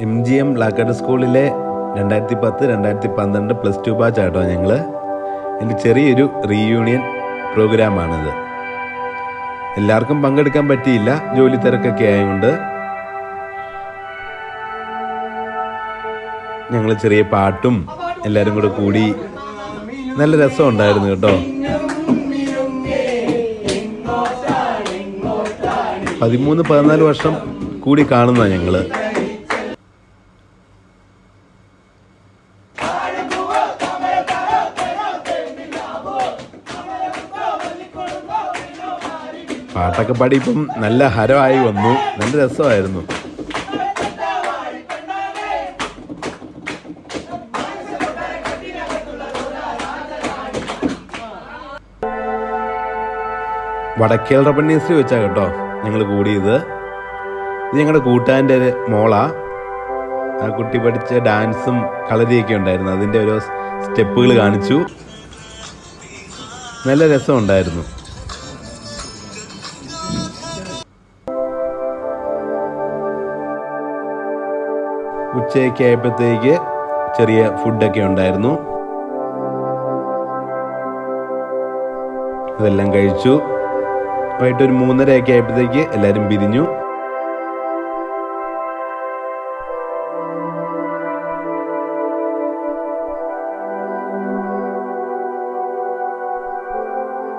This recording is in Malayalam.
MGM ലാക്കാട് സ്കൂളിലെ 2010-2012 +2 ബാച്ച് ആട്ടോ ഞങ്ങൾ. എൻ്റെ ചെറിയൊരു റീയൂണിയൻ പ്രോഗ്രാമാണിത്. എല്ലാവർക്കും പങ്കെടുക്കാൻ പറ്റിയില്ല, ജോലി തിരക്കൊക്കെ ആയതുകൊണ്ട്. ഞങ്ങൾ ചെറിയ പാട്ടും എല്ലാവരും കൂടെ കൂടി നല്ല രസമുണ്ടായിരുന്നു കേട്ടോ. 13-14 വർഷം കൂടി കാണുന്ന ഞങ്ങൾ. പാട്ടൊക്കെ പാടി ഇപ്പം നല്ല ഹരമായി വന്നു, നല്ല രസമായിരുന്നു. വടക്കേൽ റബന്നീസിൽ വെച്ചാൽ കേട്ടോ ഞങ്ങൾ കൂടിയത്. ഇത് ഞങ്ങളുടെ കൂട്ടുകാരൻ്റെ മോളാ. ആ കുട്ടി പഠിച്ച ഡാൻസും കളരിയൊക്കെ ഉണ്ടായിരുന്നു, അതിൻ്റെ ഓരോ സ്റ്റെപ്പുകൾ കാണിച്ചു. നല്ല രസമുണ്ടായിരുന്നു. ഉച്ചയൊക്കെ ആയപ്പോഴത്തേക്ക് ചെറിയ ഫുഡൊക്കെ ഉണ്ടായിരുന്നു, അതെല്ലാം കഴിച്ചു. വൈകിട്ടൊരു 3:30 ആയപ്പോഴത്തേക്ക് എല്ലാവരും പിരിഞ്ഞു.